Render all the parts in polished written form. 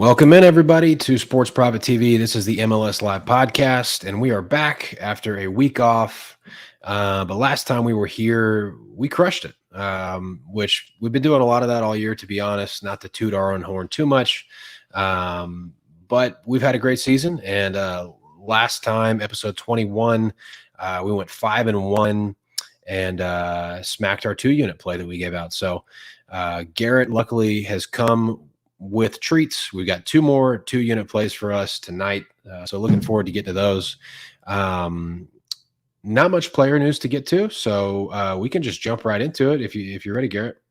Welcome in, everybody, to Sports Private TV. This is the MLS Live podcast, and we are back after a week off. But last time we were here, we crushed it, which we've been doing a lot of that all year, to be honest, not to toot our own horn too much. But we've had a great season, and last time, episode 21, we went 5-1 and smacked our 2-unit play that we gave out. So Garrett, luckily, has come with treats. We've got 2 more 2-unit plays for us tonight. So looking forward to getting to those. Not much player news to get to, so we can just jump right into it if you're ready, Garrett.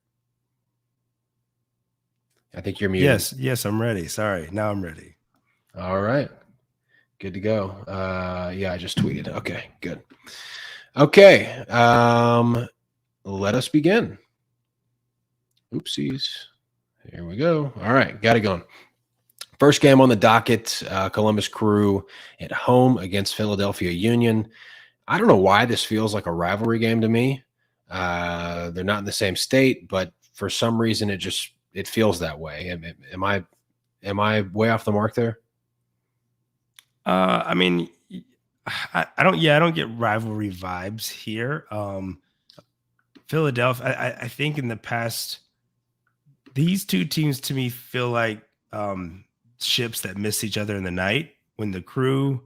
I think you're muted. Yes, I'm ready. Sorry, now I'm ready. All right, good to go. Yeah, I just tweeted. Okay, good. Okay, let us begin. Oopsies. Here we go. All right, got it going. First game on the docket, Columbus Crew at home against Philadelphia Union. I don't know why this feels like a rivalry game to me. They're not in the same state, but for some reason it feels that way. Am I way off the mark there? I mean, I don't get rivalry vibes here. Philadelphia, I think in the past, these two teams to me feel like ships that miss each other in the night. When the Crew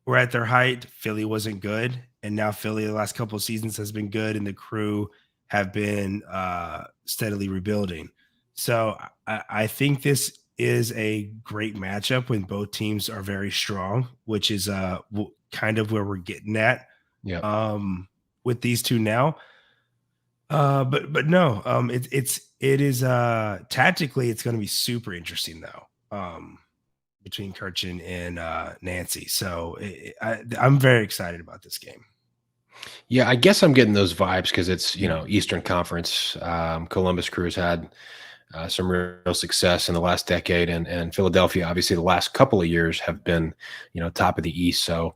were at their height, Philly wasn't good. And now Philly, the last couple of seasons, has been good, and the Crew have been steadily rebuilding. So I think this is a great matchup when both teams are very strong, which is kind of where we're getting at with these two now. But no, it is tactically it's going to be super interesting though, between Kirchen and Nancy. So I'm very excited about this game. Yeah, I guess I'm getting those vibes because it's Eastern Conference. Columbus Crew's had some real success in the last decade, and Philadelphia, obviously, the last couple of years have been top of the East. So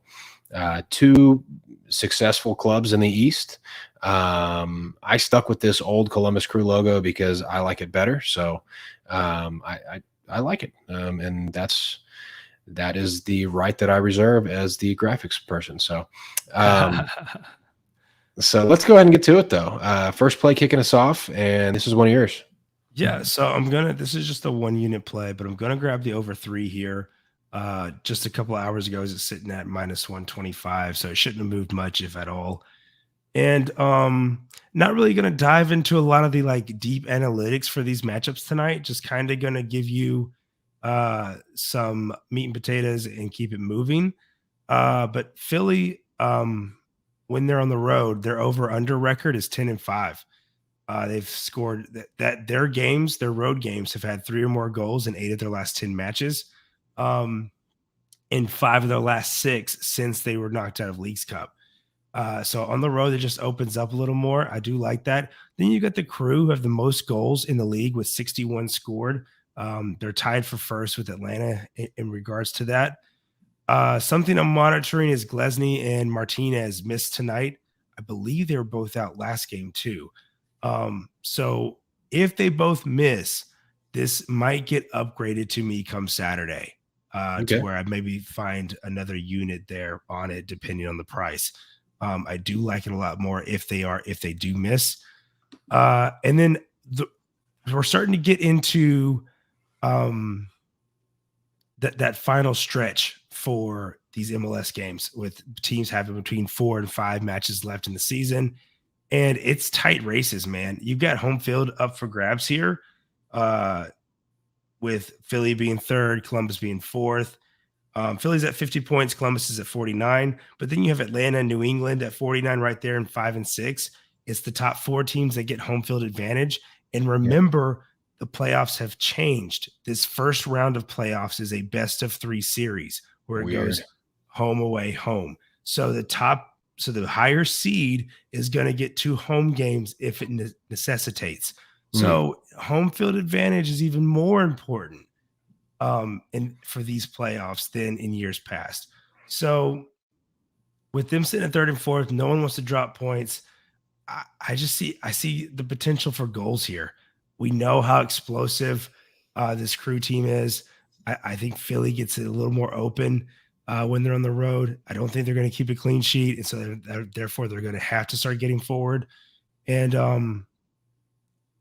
2 successful clubs in the East. I stuck with this old Columbus Crew logo because I like it better. So I like it. And that is the right that I reserve as the graphics person. So, so let's go ahead and get to it though. First play kicking us off, and this is one of yours. Yeah. So this is just a 1-unit play, but I'm going to grab the over 3 here. Just a couple of hours ago, it's sitting at -125. So it shouldn't have moved much, if at all. And not really going to dive into a lot of the deep analytics for these matchups tonight. Just kind of going to give you some meat and potatoes and keep it moving. But Philly, when they're on the road, their over/under record is 10-5. They've scored that their road games have had 3 or more goals in 8 of their last 10 matches. In 5 of their last 6 since they were knocked out of Leagues Cup. So on the road, it just opens up a little more. I do like that. Then you got the Crew who have the most goals in the league with 61 scored. They're tied for first with Atlanta in regards to that. Something I'm monitoring is Glesny and Martinez missed tonight. I believe they were both out last game too. So if they both miss, this might get upgraded to me come Saturday to where I maybe find another unit there on it, depending on the price. I do like it a lot more if they do miss. And then we're starting to get into that final stretch for these MLS games with teams having between 4 and 5 matches left in the season. And it's tight races, man. You've got home field up for grabs here, with Philly being 3rd, Columbus being 4th. Philly's at 50 points, Columbus is at 49. But then you have Atlanta and New England at 49 right there in 5 and 6. It's the top 4 teams that get home field advantage. And remember, the playoffs have changed. This first round of playoffs is a best-of-3 series where it goes home, away, home. So the higher seed is going to get 2 home games if it necessitates. So home field advantage is even more important for these playoffs than in years past. So with them sitting at 3rd and 4th, no one wants to drop points. I see the potential for goals here. We know how explosive this Crew team is. I think Philly gets a little more open when they're on the road. I don't think they're going to keep a clean sheet, and so therefore they're going to have to start getting forward. And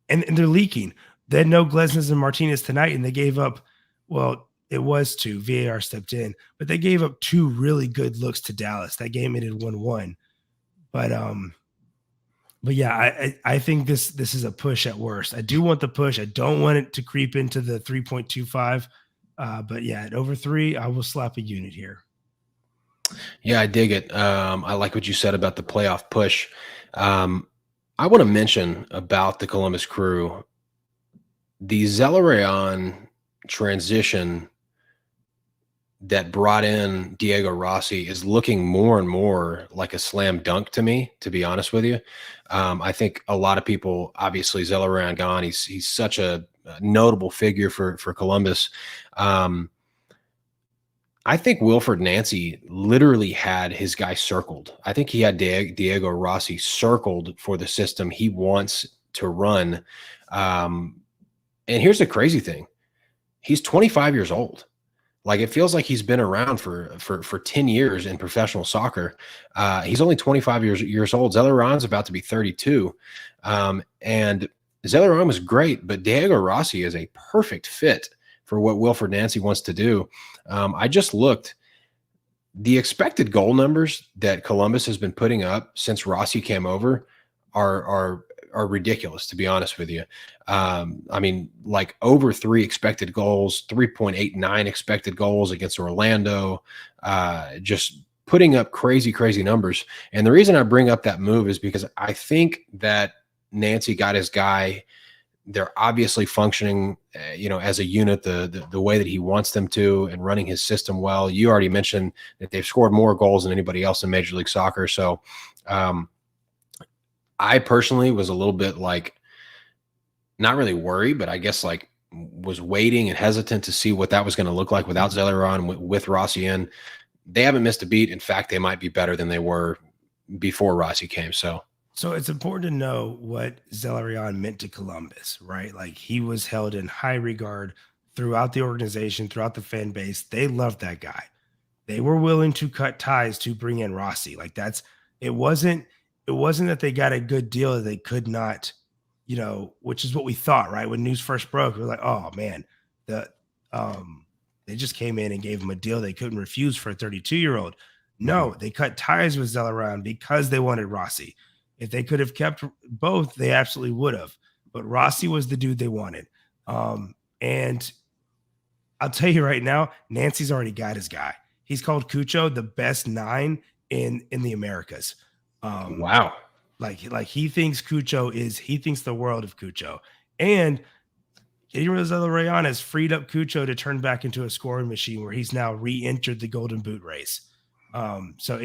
they're leaking. They had no Glesnes and Martinez tonight, and they gave up. Well, it was two. VAR stepped in, but they gave up two really good looks to Dallas. That game ended 1-1. But yeah, I think this is a push at worst. I do want the push. I don't want it to creep into the 3.25. But yeah, at over 3, I will slap a unit here. Yeah, I dig it. I like what you said about the playoff push. I want to mention about the Columbus Crew, the Zelarayan transition that brought in Diego Rossi is looking more and more like a slam dunk to me, to be honest with you. I think a lot of people, obviously Zelarayan gone, he's such a notable figure for Columbus. I think Wilfred Nancy literally had his guy circled. I think he had Diego Rossi circled for the system he wants to run. And here's the crazy thing. He's 25 years old. Like, it feels like he's been around for 10 years in professional soccer. He's only 25 years old. Zelarayan's about to be 32. And Zelarayan was great, but Diego Rossi is a perfect fit for what Wilfred Nancy wants to do. I just looked. The expected goal numbers that Columbus has been putting up since Rossi came over are ridiculous, to be honest with you. I mean, like over 3 expected goals, 3.89 expected goals against Orlando, just putting up crazy numbers. And the reason I bring up that move is because I think that Nancy got his guy. They're obviously functioning, as a unit, the way that he wants them to, and running his system well. You already mentioned that they've scored more goals than anybody else in Major League Soccer. So I personally was a little bit like, not really worried, but I guess like was waiting and hesitant to see what that was going to look like without Zelarayan, with Rossi in. They haven't missed a beat. In fact, they might be better than they were before Rossi came. So it's important to know what Zelarayan meant to Columbus, right? Like, he was held in high regard throughout the organization, throughout the fan base. They loved that guy. They were willing to cut ties to bring in Rossi. Like, it wasn't that they got a good deal that they could not, which is what we thought, right? When news first broke, we were like, oh man, they just came in and gave him a deal they couldn't refuse for a 32-year-old. No, they cut ties with Zelarayan because they wanted Rossi. If they could have kept both, they absolutely would have. But Rossi was the dude they wanted. And I'll tell you right now, Nancy's already got his guy. He's called Cucho the best 9 in the Americas. Wow. Like he thinks he thinks the world of Cucho. And Zelarayan has freed up Cucho to turn back into a scoring machine, where he's now re-entered the Golden Boot race. So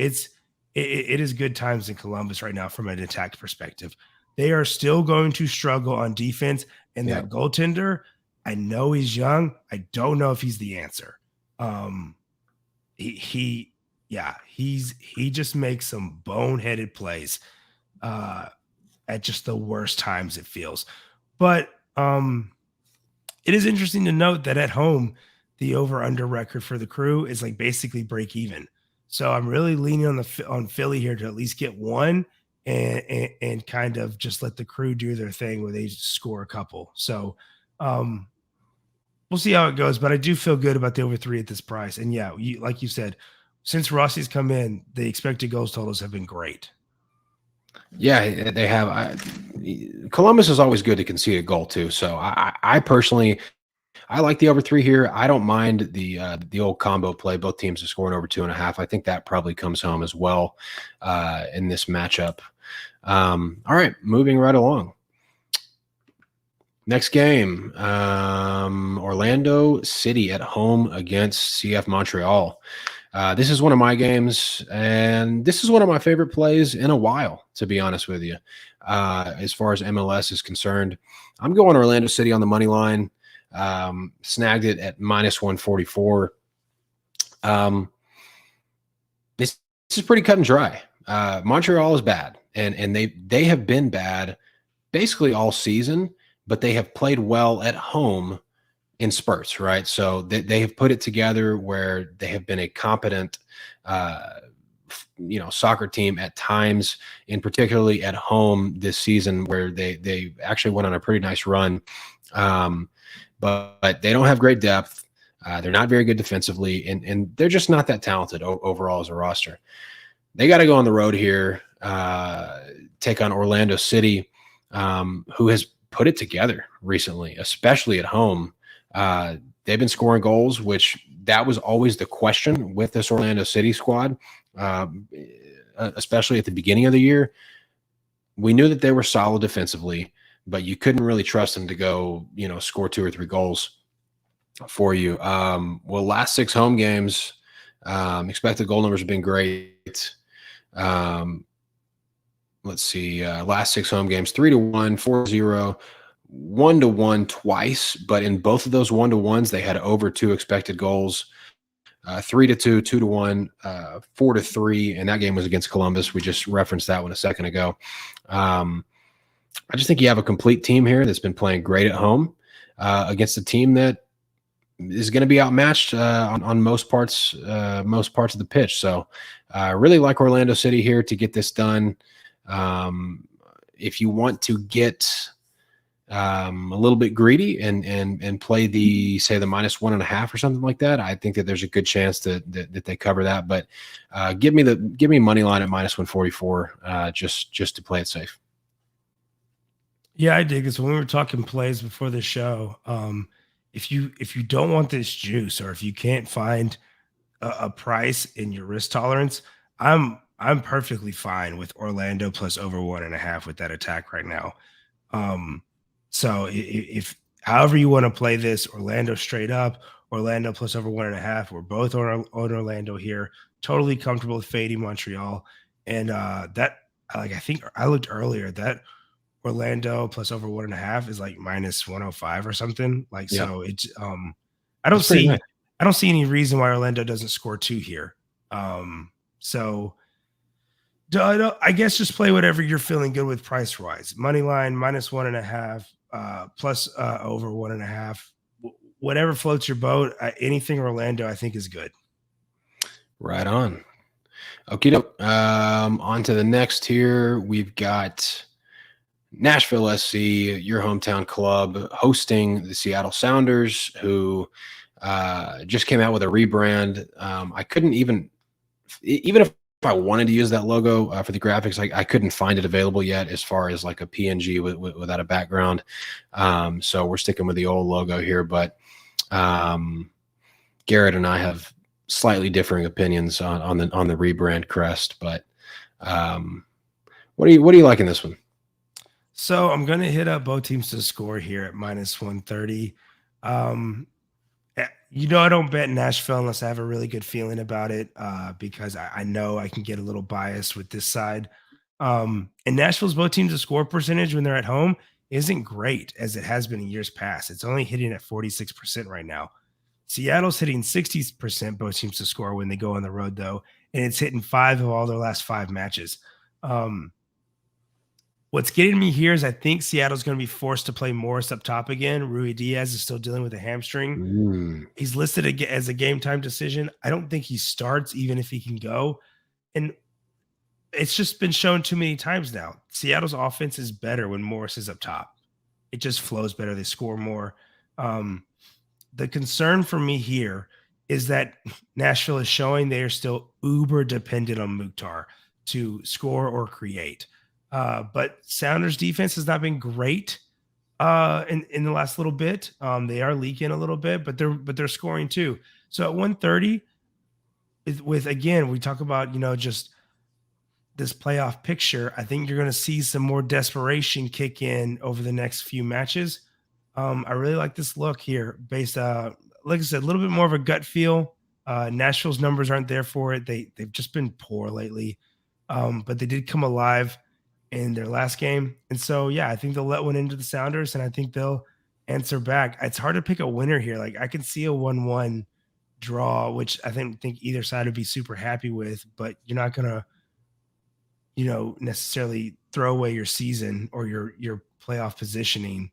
it is good times in Columbus right now from an attack perspective. They are still going to struggle on defense, and that goaltender, I know he's young. I don't know if he's the answer. He just makes some boneheaded plays at just the worst times, it feels. But it is interesting to note that at home, the over-under record for the Crew is like basically break even. So I'm really leaning on Philly here to at least get one and kind of just let the Crew do their thing where they score a couple. So we'll see how it goes, but I do feel good about the over 3 at this price. And yeah, like you said, since Rossi's come in, the expected goals totals have been great. Yeah, they have. Columbus is always good to concede a goal too. So I personally, I like the over 3 here. I don't mind the old combo play. Both teams are scoring over 2.5. I think that probably comes home as well in this matchup. All right, moving right along. Next game, Orlando City at home against CF Montreal. This is one of my games, and this is one of my favorite plays in a while, to be honest with you. As far as MLS is concerned, I'm going Orlando City on the money line. Snagged it at -144. This is pretty cut and dry. Montreal is bad, and they have been bad basically all season, but they have played well at home in spurts, right? So they have put it together where they have been a competent, soccer team at times, and particularly at home this season, where they actually went on a pretty nice run. But they don't have great depth. They're not very good defensively, and they're just not that talented overall as a roster. They got to go on the road here, take on Orlando City, who has put it together recently, especially at home. They've been scoring goals, which that was always the question with this Orlando City squad, especially at the beginning of the year. We knew that they were solid defensively, but you couldn't really trust them to go, score 2 or 3 goals for you. Last 6 home games, expected goal numbers have been great. Let's see, last 6 home games, 3-1, 4-0, 1-1 twice, but in both of those 1-1s, they had over 2 expected goals. 3-2, 2-1, 4-3, and that game was against Columbus. We just referenced that one a second ago. I just think you have a complete team here that's been playing great at home against a team that is going to be outmatched on most parts of the pitch. So I really like Orlando City here to get this done. If you want to get a little bit greedy and play the -1.5 or something like that, I think that there's a good chance that they cover that. But give me money line at -144 just to play it safe. Yeah, I dig it. So when we were talking plays before the show, if you don't want this juice, or if you can't find a price in your risk tolerance, I'm perfectly fine with Orlando plus over 1.5 with that attack right now. So if however you want to play this, Orlando straight up, Orlando plus over 1.5, we're both on Orlando here. Totally comfortable with fading Montreal, and that, like, I think I looked earlier, that Orlando plus over 1.5 is like -105 or something. Like, Yeah, so it's I don't that's pretty see nice. I don't see any reason why Orlando doesn't score 2 here. So I guess just play whatever you're feeling good with price wise. Money line -1.5, plus over 1.5. Whatever floats your boat. Anything Orlando, I think, is good. Right on. Okay, on to the next here. We've got Nashville SC, your hometown club, hosting the Seattle Sounders, who just came out with a rebrand. I couldn't even if I wanted to use that logo for the graphics, I couldn't find it available yet as far as like a PNG without a background. So we're sticking with the old logo here, but Garrett and I have slightly differing opinions on the rebrand crest. But what do you like in this one? So I'm going to hit up both teams to score here at -130. I don't bet Nashville unless I have a really good feeling about it, because I know I can get a little biased with this side. And Nashville's both teams to score percentage when they're at home isn't great as it has been in years past. It's only hitting at 46% right now. Seattle's hitting 60% both teams to score when they go on the road, though, and it's hitting 5 of all their last 5 matches. What's getting me here is I think Seattle's going to be forced to play Morris up top again. Rui Diaz is still dealing with a hamstring. He's listed as a game time decision. I don't think he starts, even if he can go. And it's just been shown too many times now. Seattle's offense is better when Morris is up top. It just flows better. They score more. The concern for me here is that Nashville is showing they are still uber dependent on Mukhtar to score or create. But Sounders defense has not been great in the last little bit. They are leaking a little bit, but they're scoring too. So at 130, with again, we talk about, just this playoff picture. I think you're going to see some more desperation kick in over the next few matches. I really like this look here based, like I said, a little bit more of a gut feel. Nashville's numbers aren't there for it. They've just been poor lately. But they did come alive in their last game. And so, yeah, I think they'll let one into the Sounders, and I think they'll answer back. It's hard to pick a winner here. Like, I can see a 1-1 draw, which I think either side would be super happy with, but you're not going to, necessarily throw away your season or your playoff positioning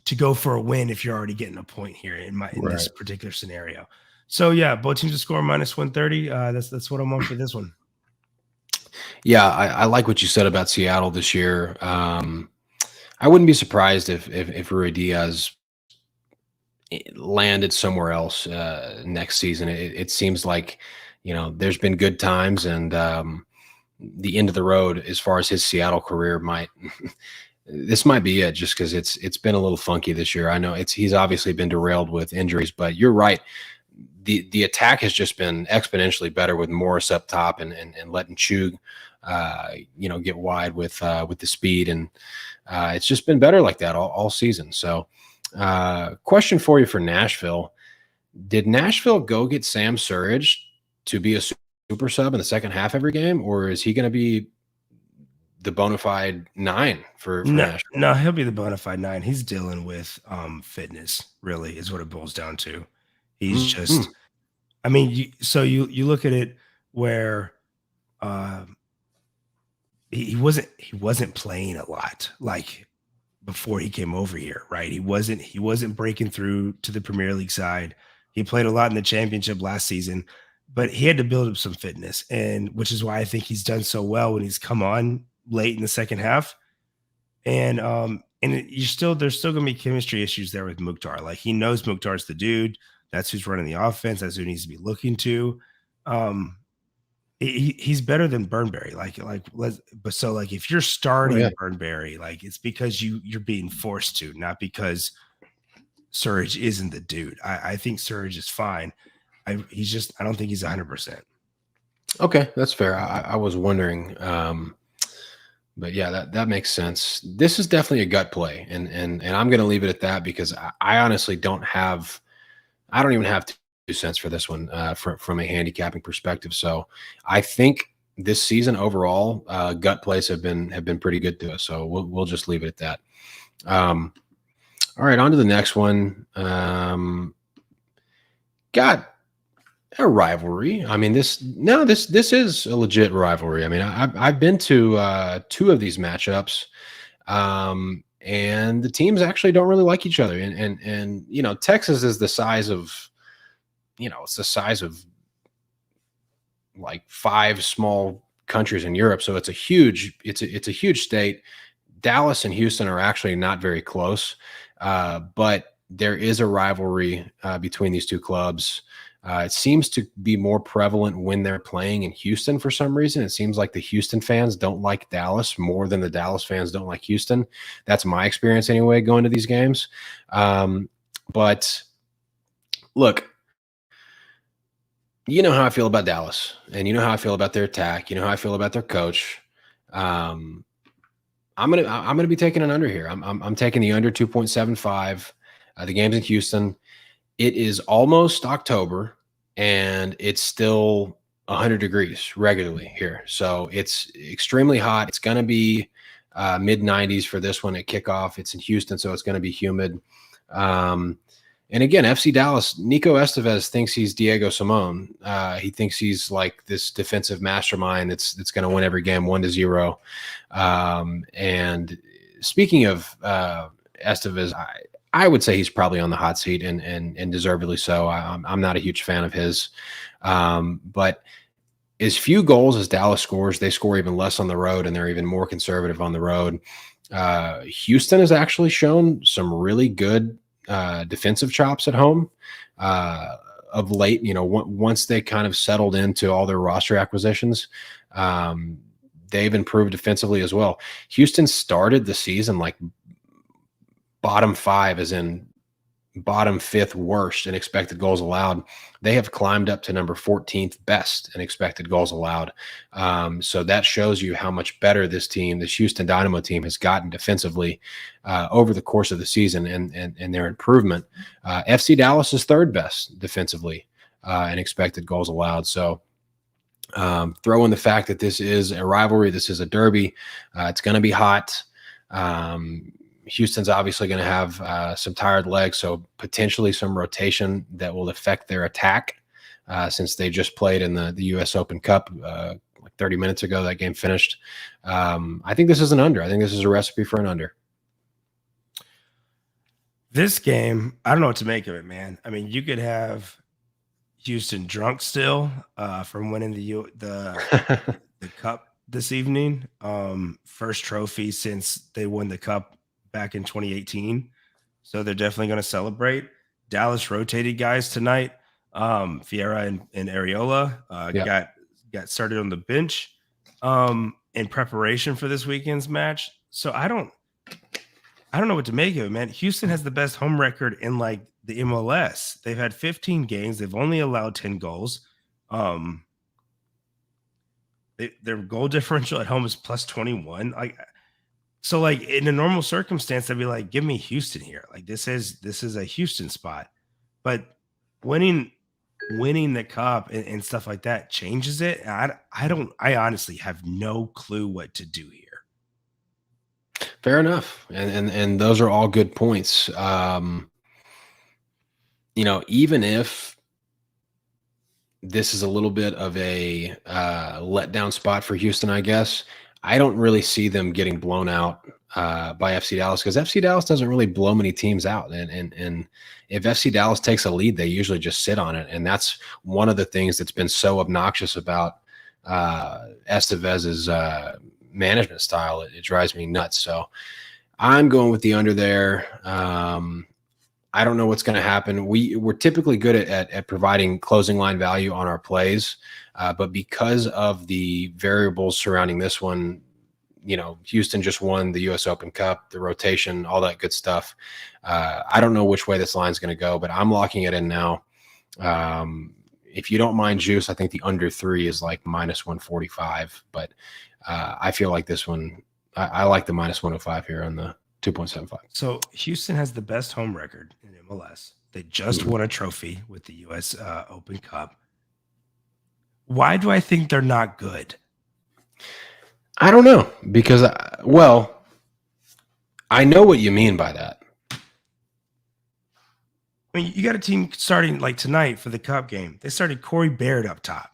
to go for a win if you're already getting a point here in this Right. particular scenario. So yeah, both teams to score minus 130. That's what I'm on for this one. Yeah, I like what you said about Seattle this year. I wouldn't be surprised if Rui Diaz landed somewhere else next season. It seems like, there's been good times, and the end of the road as far as his Seattle career might. This might be it, just because it's been a little funky this year. I know he's obviously been derailed with injuries, but you're right. The attack has just been exponentially better with Morris up top and letting Chug, get wide with the speed, and it's just been better like that all season. So, question for you for Nashville: did Nashville go get Sam Surridge to be a super sub in the second half every game, or is he going to be the bona fide 9 for No, Nashville? no, he'll be the bona fide 9. He's dealing with fitness, really, is what it boils down to. He's Mhm. just, I mean, you look at it where uh, he wasn't playing a lot like before he came over here, right? He wasn't breaking through to the Premier League side. He played a lot in the championship last season, but he had to build up some fitness, and which is why I think he's done so well when he's come on late in the second half. There's still gonna be chemistry issues there with Mukhtar. Like, he knows Mukhtar's the dude. That's who's running the offense. That's who he needs to be looking to. Um, he's better than Burnberry. But if you're Oh, yeah. starting Burnberry, like, it's because you're being forced to, not because Surge isn't the dude. I think Surge is fine. I don't think he's 100%. Okay, that's fair. I was wondering, but yeah, that makes sense. This is definitely a gut play, and I'm going to leave it at that, because I honestly I don't even have 2 cents for this one from a handicapping perspective. So I think this season overall, gut plays have been pretty good to us. So we'll just leave it at that. All right, on to the next one. Got a rivalry. I mean, this is a legit rivalry. I mean, I've been to 2 of these matchups, and the teams actually don't really like each other. And Texas is the size of, it's the size of like 5 small countries in Europe. So it's a huge state. Dallas and Houston are actually not very close, but there is a rivalry between these 2 clubs. It seems to be more prevalent when they're playing in Houston for some reason. It seems like the Houston fans don't like Dallas more than the Dallas fans don't like Houston. That's my experience anyway, going to these games. But look, you know how I feel about Dallas, and you know how I feel about their attack. You know how I feel about their coach. Um, I'm gonna be taking an under here. I'm taking the under 2.75. The game's in Houston. It is almost October, and it's still 100 degrees regularly here. So it's extremely hot. It's going to be mid 90s for this one at kickoff. It's in Houston, so it's going to be humid. And again, FC Dallas, Nico Estevez thinks he's Diego Simone. He thinks he's like this defensive mastermind that's going to win every game 1-0. And speaking of Estevez, I would say he's probably on the hot seat, and deservedly so. I'm not a huge fan of his. But as few goals as Dallas scores, they score even less on the road, and they're even more conservative on the road. Houston has actually shown some really good defensive chops at home of late. Once they kind of settled into all their roster acquisitions, they've improved defensively as well. Houston started the season like bottom 5, as in bottom 5th worst in expected goals allowed. They have climbed up to number 14th best in expected goals allowed. So that shows you how much better this Houston Dynamo team, has gotten defensively over the course of the season, and their improvement. FC Dallas is 3rd best defensively in expected goals allowed. So throw in the fact that this is a rivalry, this is a derby. It's going to be hot. Houston's obviously going to have some tired legs, so potentially some rotation that will affect their attack, since they just played in the U.S. Open Cup like 30 minutes ago. That game finished. I think this is an under. I think this is a recipe for an under. This game, I don't know what to make of it, man. I mean, you could have Houston drunk still from winning the cup this evening. First trophy since they won the cup back in 2018. So they're definitely going to celebrate. Dallas rotated guys tonight. Fiera and Areola Yeah. got started on the bench in preparation for this weekend's match. So I don't know what to make of it, man. Houston has the best home record in like the MLS. They've had 15 games. They've only allowed 10 goals. Their goal differential at home is plus 21. So like in a normal circumstance, I'd be like, give me Houston here. Like this is a Houston spot. But winning the cup and stuff like that changes it. I honestly have no clue what to do here. Fair enough. And those are all good points. Even if this is a little bit of a letdown spot for Houston, I guess, I don't really see them getting blown out by FC Dallas, because FC Dallas doesn't really blow many teams out. And if FC Dallas takes a lead, they usually just sit on it. And that's one of the things that's been so obnoxious about Estevez's management style. It drives me nuts. So I'm going with the under there. I don't know what's going to happen. We're typically good at providing closing line value on our plays, but because of the variables surrounding this one, Houston just won the U.S. Open Cup, the rotation, all that good stuff. I don't know which way this line's going to go, but I'm locking it in now. If you don't mind juice, I think the under 3 is like minus 145, but I feel like this one, I like the minus 105 here on the 2.75. So Houston has the best home record in MLS. They just won a trophy with the U.S. Open Cup. Why do I think they're not good? I don't know, because, I know what you mean by that. I mean, you got a team starting like tonight for the Cup game. They started Corey Baird up top.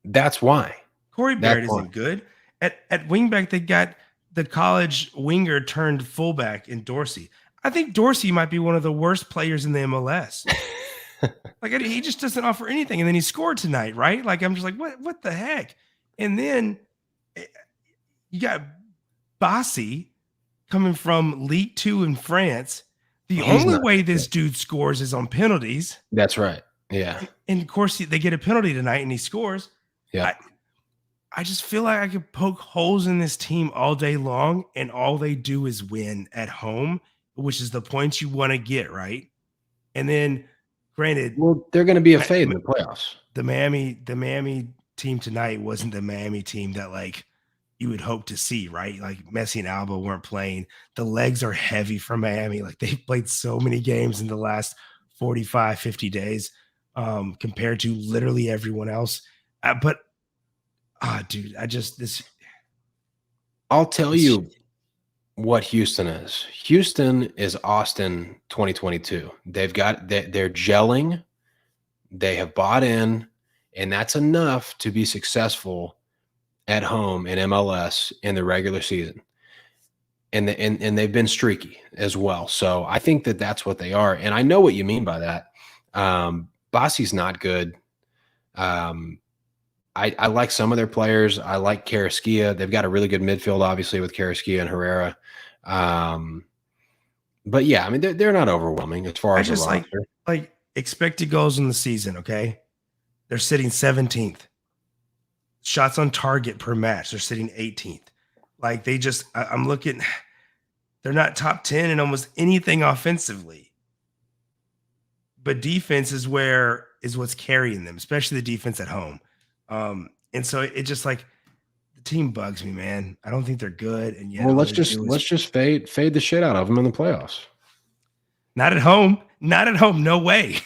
That's why. Corey Baird isn't good. At wingback, they got the college winger turned fullback in Dorsey. I think Dorsey might be one of the worst players in the MLS. Like he just doesn't offer anything. And then he scored tonight, right? Like I'm just like, what the heck? And then you got Bossy coming from League 2 in France. The only way this dude scores is on penalties. That's right. Yeah. And of course, they get a penalty tonight and he scores. Yeah. I just feel like I could poke holes in this team all day long, and all they do is win at home, which is the points you want to get, right? And then, granted, they're going to be a fade in the playoffs. The Miami team tonight wasn't the Miami team that like you would hope to see, right? Like Messi and Alba weren't playing. The legs are heavy for Miami. Like they've played so many games in the last 45, 50 days compared to literally everyone else. Dude, I'll tell you what Houston is. Houston is Austin 2022. They're gelling. They have bought in, and that's enough to be successful at home in MLS in the regular season. And they've been streaky as well. So I think that's what they are. And I know what you mean by that. Bossy's not good. I like some of their players. I like Carrasquilla. They've got a really good midfield, obviously, with Carrasquilla and Herrera. But yeah, I mean, they're not overwhelming as far as the roster. Like expected goals in the season. Okay, they're sitting 17th. Shots on target per match, they're sitting 18th. Like I'm looking. They're not top 10 in almost anything offensively. But defense is what's carrying them, especially the defense at home. And so it just like the team bugs me, man. I don't think they're good. And yeah, let's just fade the shit out of them in the playoffs. Not at home. No way.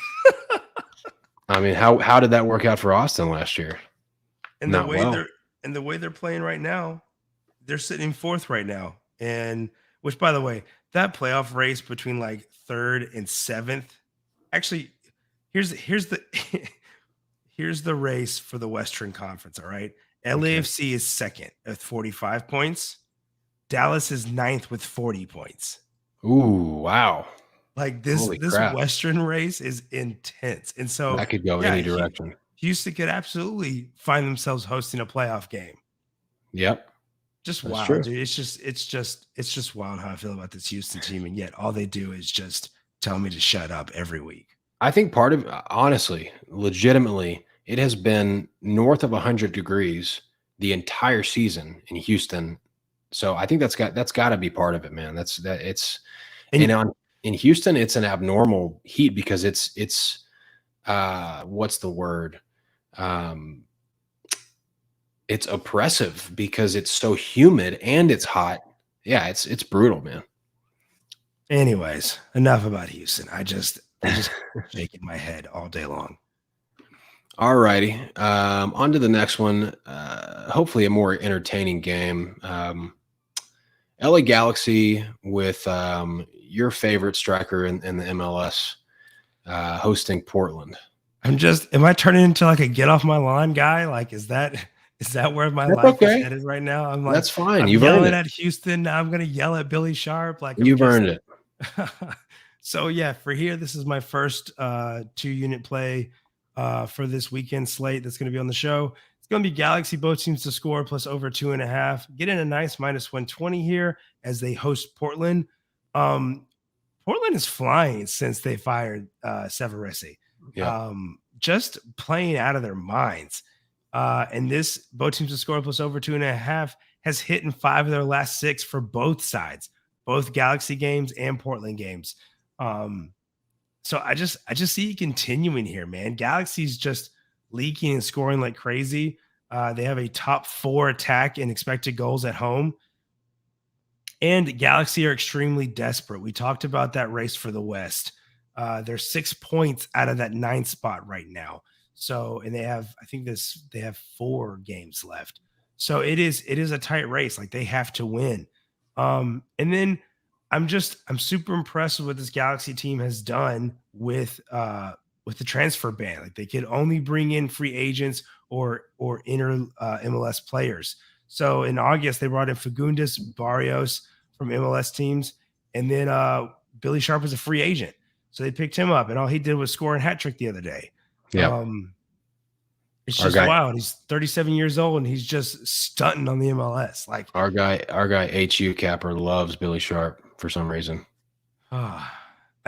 I mean, how did that work out for Austin last year? And the way they're playing right now, they're sitting 4th right now. And which, by the way, that playoff race between like 3rd and 7th, actually, here's the here's the race for the Western Conference. All right. LAFC is 2nd at 45 points. Dallas is 9th with 40 points. Ooh, wow. Like Holy this crap. Western race is intense. And so, That could go yeah, any direction. Houston could absolutely find themselves hosting a playoff game. Yep. Just That's wild, true. dude. It's just wild how I feel about this Houston team. And yet all they do is just tell me to shut up every week. I think part of honestly, legitimately, it has been north of 100 degrees the entire season in Houston. So I think that's gotta be part of it, man. That's that it's and And on in Houston, it's an abnormal heat because it's what's the word? Um, it's oppressive because it's so humid and it's hot. Yeah, it's brutal, man. anyways, enough about Houston. They just shaking my head all day long. All righty. On to the next one. Hopefully a more entertaining game. LA Galaxy with your favorite striker in the MLS hosting Portland. Am I turning into like a get off my lawn guy? Like, is that where my That's life is okay. headed right now? That's fine. I'm You've earned yelling it. at Houston. Now I'm going to yell at Billy Sharp. Like, I'm You've just, earned it. so yeah, for here, this is my first 2 unit play for this weekend slate that's going to be on the show. It's going to be Galaxy, both teams to score plus over 2.5. Get in a nice minus 120 here as they host Portland. Um, Portland is flying since they fired Severesi. Yep. Just playing out of their minds. And this both teams to score plus over 2.5 has hit in 5 of their last 6 for both sides, both Galaxy games and Portland games. So I just see it continuing here, man. Galaxy's just leaking and scoring like crazy. They have a top 4 attack in expected goals at home. And Galaxy are extremely desperate. We talked about that race for the West. They're 6 points out of that 9th spot right now. So, and they have, they have 4 games left. So it is a tight race. Like they have to win. And then I'm super impressed with what this Galaxy team has done with the transfer ban. Like they could only bring in free agents or inter MLS players. So in August, they brought in Fagundes, Barrios from MLS teams, and then Billy Sharp was a free agent. So they picked him up, and all he did was score a hat trick the other day. Yep. It's just wild. He's 37 years old, and he's just stunting on the MLS. Like our guy HU Capper loves Billy Sharp for some reason. I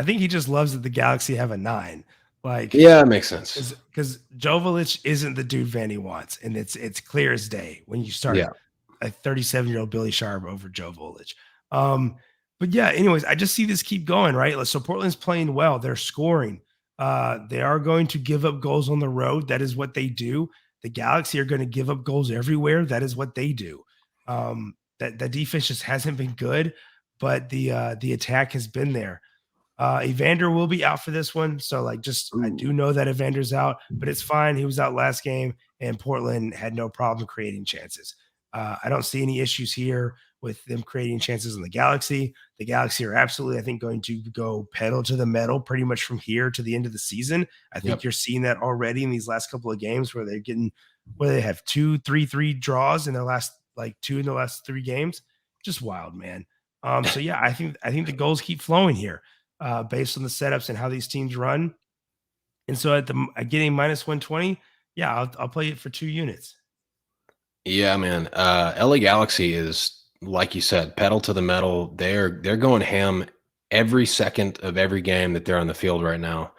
think he just loves that the Galaxy have a 9. Like, yeah, it makes sense. Because Joveljic isn't the dude Vanny wants, and it's clear as day when you start a 37-year-old Billy Sharp over Joveljic. But yeah, anyways, I just see this keep going, right? So Portland's playing well. They're scoring. They are going to give up goals on the road. That is what they do. The Galaxy are going to give up goals everywhere. That is what they do. That defense just hasn't been good, but the attack has been there. Evander will be out for this one. So I do know that Evander's out, but it's fine. He was out last game and Portland had no problem creating chances. I don't see any issues here with them creating chances in the Galaxy. The Galaxy are absolutely, I think, going to go pedal to the metal pretty much from here to the end of the season. I think you're seeing that already in these last couple of games where they have 2-3 draws in their last 2 in the last 3 games. Just wild, man. So yeah, I think the goals keep flowing here. Based on the setups and how these teams run. And so getting minus 120, yeah, I'll play it for 2 units. Yeah, man. LA Galaxy is, like you said, pedal to the metal. They're going ham every second of every game that they're on the field right now.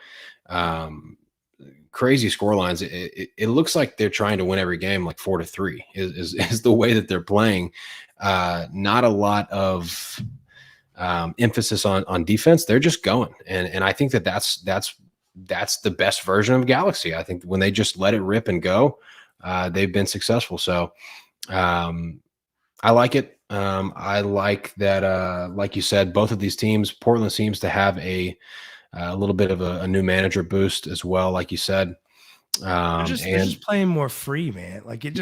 Crazy score lines. It looks like they're trying to win every game like 4-3 is the way that they're playing. Not a lot of emphasis on defense. They're just going, and I think that's the best version of Galaxy. I think when they just let it rip and go, they've been successful. So I like it. I like that. Like you said, both of these teams, Portland seems to have a little bit of a new manager boost as well. Like you said, they're just playing more free, man. Like it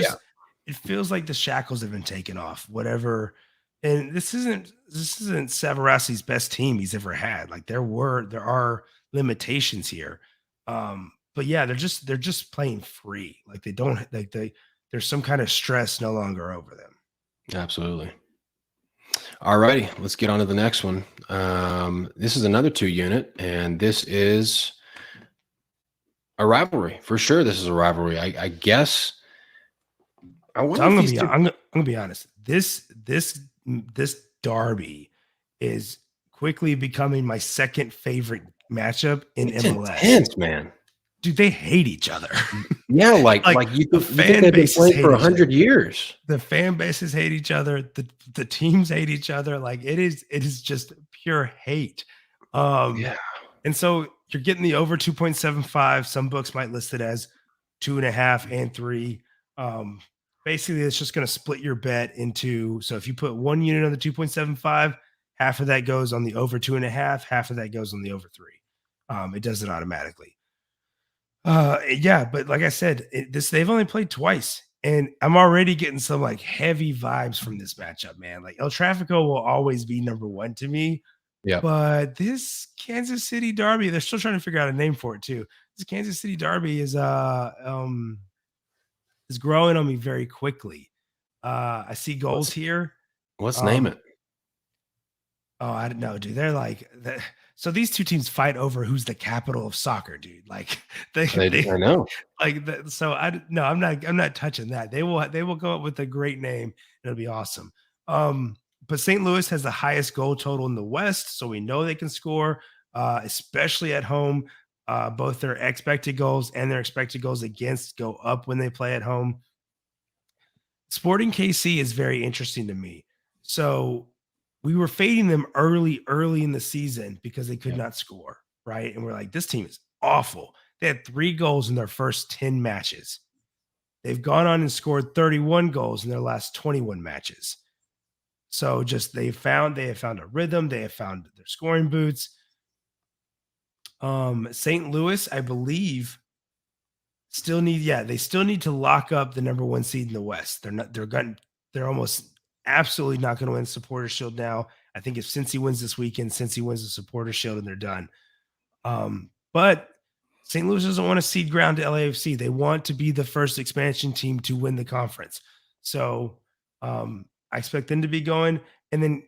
feels like the shackles have been taken off. Whatever. And this isn't Savarasi's best team he's ever had. Like there are limitations here. But yeah, they're just playing free. Like they don't there's some kind of stress no longer over them. Absolutely. All righty, let's get on to the next one. This is another 2-unit, and this is a rivalry for sure. This is a rivalry. I guess. I So wonder I'm if gonna these be two. I'm gonna be honest. This derby is quickly becoming my second favorite matchup in It's MLS. intense, man. Dude, they hate each other. Yeah, like Like you the think fan they've been bases playing hate for each other. 100 years. The fan bases hate each other. The teams hate each other. Like it is just pure hate. Yeah. And so you're getting the over 2.75. Some books might list it as 2.5 and 3. Um, Basically, it's just going to split your bet into. So if you put 1 unit on the 2.75, half of that goes on the over 2.5, half of that goes on the over 3. It does it automatically. Yeah, but like I said, they've only played twice, and I'm already getting some like heavy vibes from this matchup, man. Like El Trafico will always be number one to me, Yeah. but this Kansas City Derby, they're still trying to figure out a name for it too. This Kansas City Derby is growing on me very quickly. I see goals here. Let's name Um, it. Oh, I don't know, dude. They're like that. So these two teams fight over who's the capital of soccer, dude. Like I know. like that. So no, I'm not touching that. They will go up with a great name. It'll be awesome. But St. Louis has the highest goal total in the West, so we know they can score, especially at home. Both their expected goals and their expected goals against go up when they play at home. Sporting KC is very interesting to me. So we were fading them early in the season because they could Yeah. not score, right? And we're like, this team is awful. They had 3 goals in their first 10 matches. They've gone on and scored 31 goals in their last 21 matches. So just they have found a rhythm, they have found their scoring boots. St. Louis, I believe, they still need to lock up the number 1 seed in the West. They're almost absolutely not going to win Supporter Shield now. I think if Cincy wins this weekend, Cincy wins the Supporter Shield and they're done. But St. Louis doesn't want to cede ground to LAFC. They want to be the first expansion team to win the conference. So I expect them to be going. And then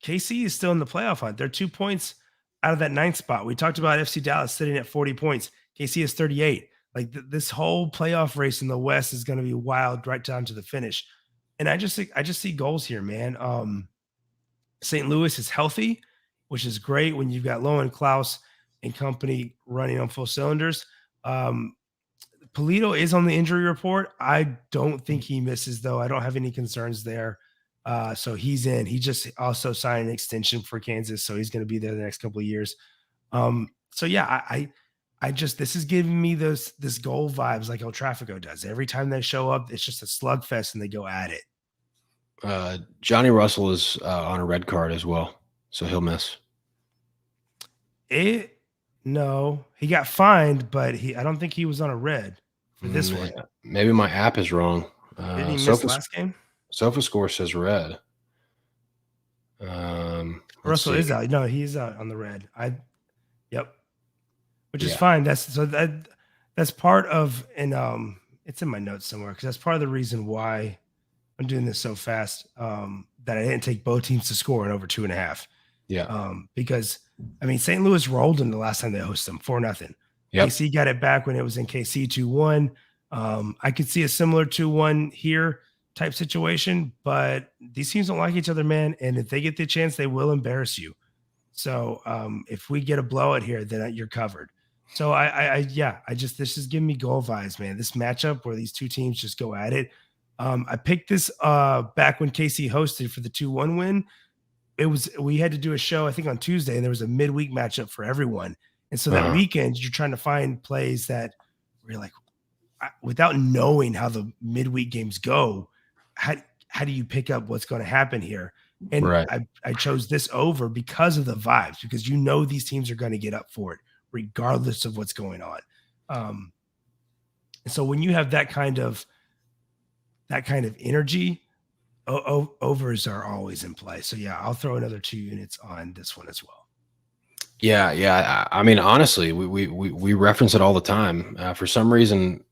KC is still in the playoff hunt. They're 2 points out of that 9th spot. We talked about FC Dallas sitting at 40 points. KC is 38. Like this whole playoff race in the West is going to be wild right down to the finish. And I just see goals here, man. St. Louis is healthy, which is great when you've got Lowen, Klaus, and company running on full cylinders. Polito is on the injury report. I don't think he misses, though. I don't have any concerns there. So he's in. He just also signed an extension for Kansas, so he's going to be there the next couple of years. So yeah, I just this is giving me this goal vibes like El Trafico does. Every time they show up, it's just a slugfest and they go at it. Johnny Russell is on a red card as well, so he'll miss. No, he got fined, but I don't think he was on a red for this one. Maybe my app is wrong. Didn't he miss last game? SofaScore says red. Russell is out. No, he's out on the red. Yep. Which is fine. That's part of, and it's in my notes somewhere because that's part of the reason why I'm doing this so fast. That I didn't take both teams to score in over 2.5. Yeah. Because I mean, St. Louis rolled them the last time they hosted them 4-0. Yep. KC got it back when it was in KC 2-1. I could see a similar 2-1 here type situation, but these teams don't like each other, man. And if they get the chance, they will embarrass you. So if we get a blowout here, then you're covered. So this is giving me goal vibes, man. This matchup where these two teams just go at it. I picked this back when KC hosted for the 2-1 win. We had to do a show, I think on Tuesday, and there was a midweek matchup for everyone. And so that weekend, you're trying to find plays that where you're like, without knowing how the midweek games go, how do you pick up what's going to happen here? And I chose this over because of the vibes, because you know these teams are going to get up for it regardless of what's going on. And so when you have that kind of energy, overs are always in play. So yeah, I'll throw another 2 units on this one as well. Yeah. I mean, honestly, we reference it all the time. For some reason,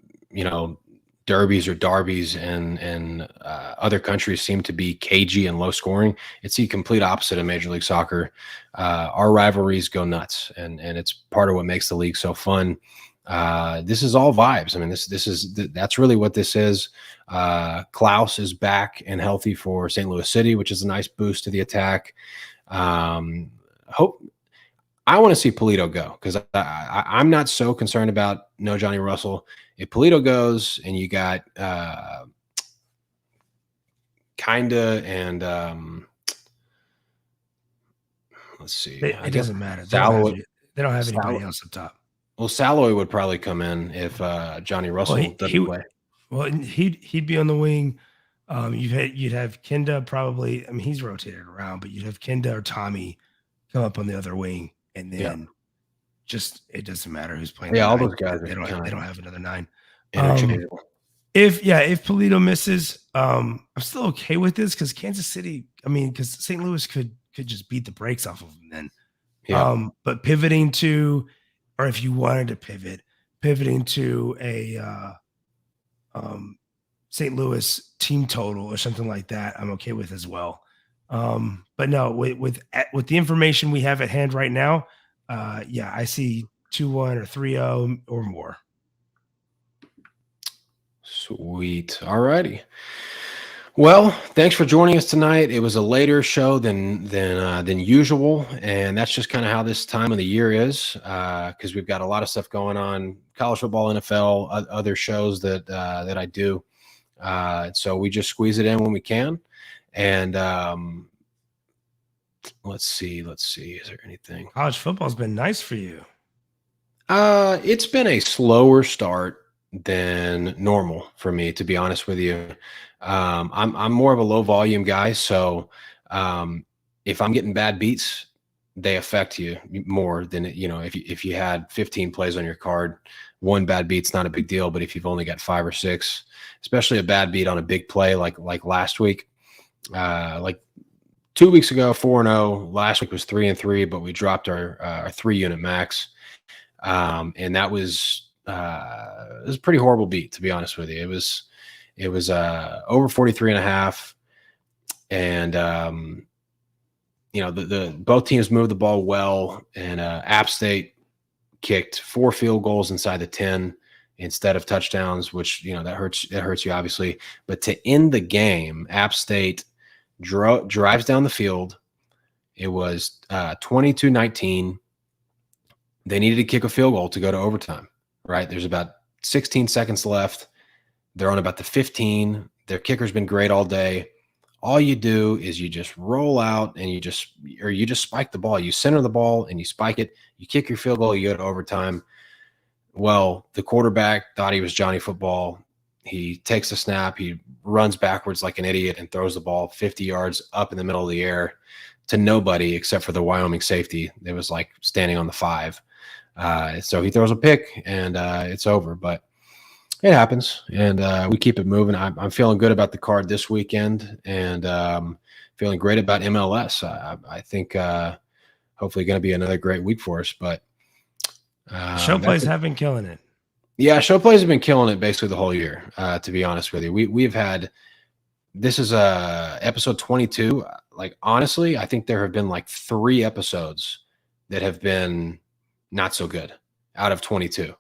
derbies or derbies and other countries seem to be cagey and low scoring. It's the complete opposite of Major League Soccer. Our rivalries go nuts, and it's part of what makes the league so fun. This is all vibes. I mean, that's really what this is. Klaus is back and healthy for St. Louis City, which is a nice boost to the attack. Hope I want to see Polito go, because I'm not so concerned about no Johnny Russell. If Polito goes and you got Kinda and let's see, It doesn't matter. They don't have anybody else up top. Well, Saloy would probably come in if Johnny Russell doesn't play. Well, he'd be on the wing. You'd have Kinda probably. I mean, he's rotated around, but you'd have Kinda or Tommy come up on the other wing, and then just it doesn't matter who's playing. Yeah, all those guys. They don't have another 9. Interchangeable. If Polito misses, I'm still okay with this, because Kansas City. I mean, because St. Louis could just beat the brakes off of them then. Yeah. But pivoting to, or if you wanted to pivoting to a St. Louis team total or something like that, I'm okay with as well. But no, with the information we have at hand right now, I see 2-1 or 3-0 or more. Sweet. All righty. Well, thanks for joining us tonight. It was a later show than usual, and that's just kind of how this time of the year is, because we've got a lot of stuff going on: college football, NFL, other shows that I do. So we just squeeze it in when we can. And let's see. Is there anything? College football's been nice for you. It's been a slower start than normal for me, to be honest with you. I'm more of a low volume guy, so if I'm getting bad beats, they affect you more than if you had 15 plays on your card, one bad beat's not a big deal. But if you've only got 5 or 6, especially a bad beat on a big play like last week, like 2 weeks ago, 4-0. Last week was 3-3, but we dropped our 3-unit max, and that was it was a pretty horrible beat, to be honest with you. It was over 43.5, and the both teams moved the ball well, and App State kicked 4 field goals inside the 10 instead of touchdowns, which that hurts you obviously. But to end the game, App State drives down the field. It was 22-19. They needed to kick a field goal to go to overtime. Right, there's about 16 seconds left. They're on about the 15. Their kicker's been great all day. All you do is you just roll out and you just spike the ball. You center the ball and you spike it. You kick your field goal, you go to overtime. Well, the quarterback thought he was Johnny Football. He takes the snap, he runs backwards like an idiot and throws the ball 50 yards up in the middle of the air to nobody except for the Wyoming safety. It was like standing on the 5. So he throws a pick, and it's over. But it happens, and we keep it moving. I'm feeling good about the card this weekend, and feeling great about MLS. I think hopefully going to be another great week for us. But show plays have been killing it. Yeah, show plays have been killing it basically the whole year. To be honest with you, we've had, this is episode 22. Like, honestly, I think there have been like 3 episodes that have been not so good out of 22.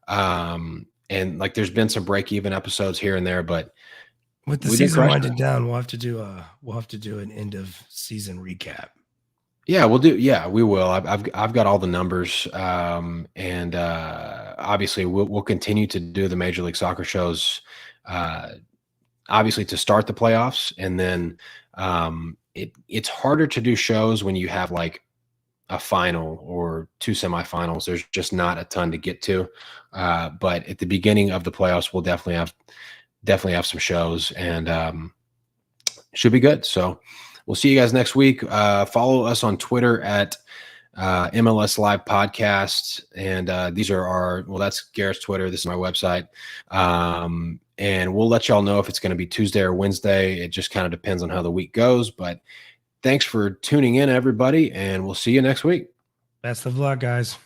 And like there's been some break-even episodes here and there, but with the season winding down, we'll have to do an end of season recap. Yeah, we'll do. Yeah, we will. I've got all the numbers, and obviously we'll continue to do the Major League Soccer shows, obviously to start the playoffs, and then it's harder to do shows when you have like a final or 2 semifinals. There's just not a ton to get to, but at the beginning of the playoffs, we'll definitely have some shows, and should be good. So we'll see you guys next week. Follow us on Twitter at MLS Live Podcast, and these are that's Garrett's Twitter. This is my website, and we'll let y'all know if it's going to be Tuesday or Wednesday. It just kind of depends on how the week goes, but thanks for tuning in, everybody, and we'll see you next week. Best of luck, guys.